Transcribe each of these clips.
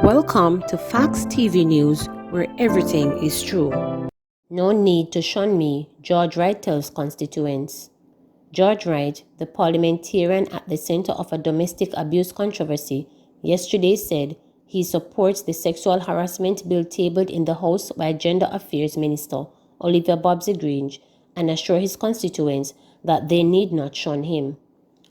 Welcome to Facts TV News, where everything is true. No need to shun me, Wright Tells Constituents. Wright, the parliamentarian at the center of a domestic abuse controversy, yesterday said he supports the sexual harassment bill tabled in the House by Gender Affairs Minister Olivia Grange and assured his constituents that they need not shun him.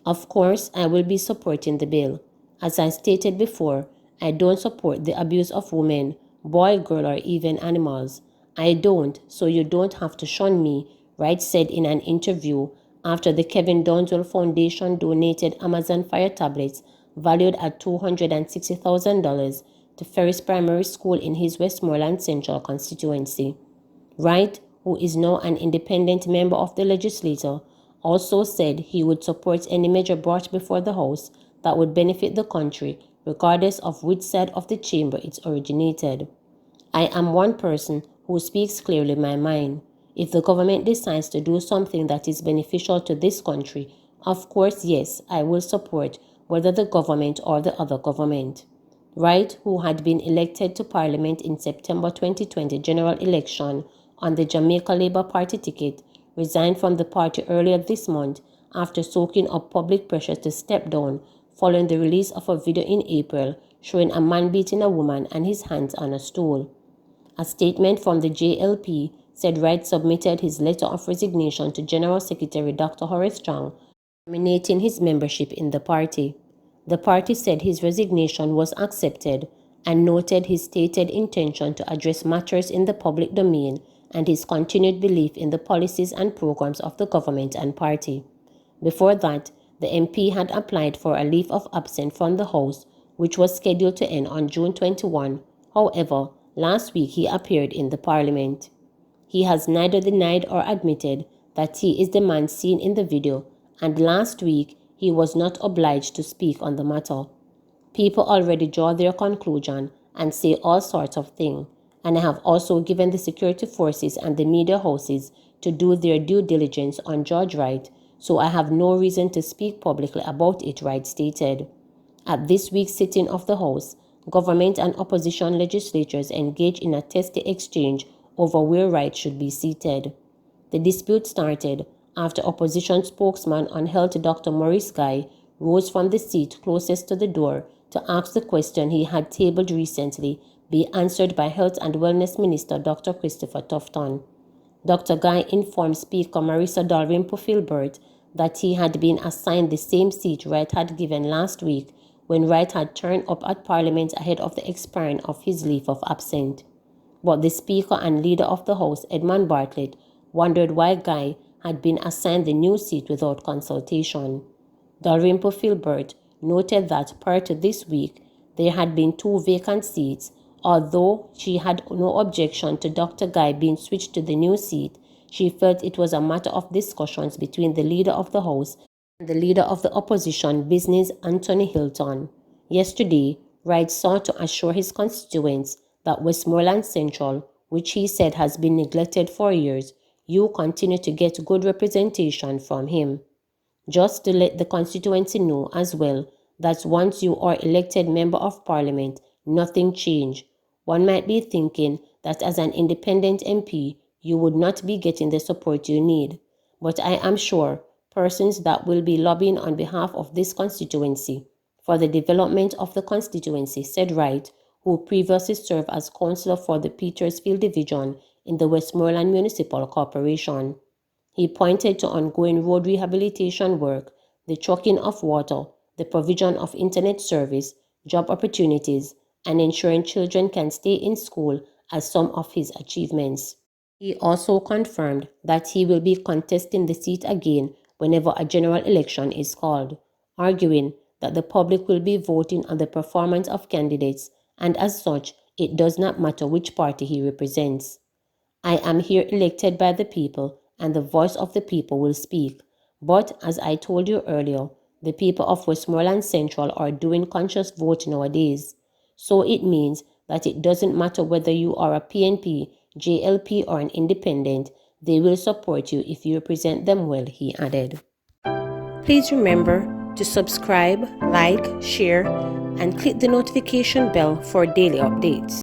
Of course, I will be supporting the bill. As I stated before, I don't support the abuse of women, boy, girl, or even animals. I don't, so you don't have to shun me, Wright said in an interview after the Kevin Downswell Foundation donated Amazon Fire tablets valued at $260,000 to Ferris Primary School in his Westmoreland Central constituency. Wright, who is now an independent member of the legislature, also said he would support any measure brought before the House that would benefit the country, regardless of which side of the chamber it originated. I am one person who speaks clearly my mind. If the government decides to do something that is beneficial to this country, of course, yes, I will support whether the government or the other government. Wright, who had been elected to Parliament in September 2020 general election on the Jamaica Labour Party ticket, resigned from the party earlier this month after soaking up public pressure to step down following the release of a video in April showing a man beating a woman and his hands on a stool. A statement from the JLP said Wright submitted his letter of resignation to General Secretary Dr. Horace Strong, terminating his membership in the party. The party said his resignation was accepted and noted his stated intention to address matters in the public domain and his continued belief in the policies and programs of the government and party. Before that, the MP had applied for a leave of absence from the House, which was scheduled to end on June 21. However, last week he appeared in the Parliament. He has neither denied or admitted that he is the man seen in the video, and last week he was not obliged to speak on the matter. People already draw their conclusion and say all sorts of things, and I have also given the security forces and the media houses to do their due diligence on George Wright, so I have no reason to speak publicly about it, Wright stated. At this week's sitting of the House, government and opposition legislators engaged in a testy exchange over where Wright should be seated. The dispute started after opposition spokesman on Health Dr. Maurice Guy rose from the seat closest to the door to ask the question he had tabled recently be answered by Health and Wellness Minister Dr. Christopher Tufton. Dr. Guy informed Speaker Marissa Dalrymple-Filbert that he had been assigned the same seat Wright had given last week when Wright had turned up at Parliament ahead of the expiring of his leave of absence. But the Speaker and Leader of the House, Edmund Bartlett, wondered why Guy had been assigned the new seat without consultation. Dalrymple-Filbert noted that prior to this week, there had been 2 vacant seats. Although she had no objection to Dr. Guy being switched to the new seat, she felt it was a matter of discussions between the Leader of the House and the Leader of the Opposition Business, Anthony Hilton. Yesterday, Wright sought to assure his constituents that Westmoreland Central, which he said has been neglected for years, you continue to get good representation from him. Just to let the constituency know as well that once you are elected member of Parliament, nothing changed. One might be thinking that as an independent MP, you would not be getting the support you need. But I am sure persons that will be lobbying on behalf of this constituency for the development of the constituency, said Wright, who previously served as councillor for the Petersfield Division in the Westmoreland Municipal Corporation. He pointed to ongoing road rehabilitation work, the trucking of water, the provision of internet service, job opportunities, and ensuring children can stay in school as some of his achievements. He also confirmed that he will be contesting the seat again whenever a general election is called, arguing that the public will be voting on the performance of candidates, and as such, it does not matter which party he represents. I am here elected by the people, and the voice of the people will speak. But, as I told you earlier, the people of Westmoreland Central are doing conscious vote nowadays. So it means that it doesn't matter whether you are a PNP, JLP, or an independent, they will support you if you represent them well, he added. Please remember to subscribe, like, share, and click the notification bell for daily updates.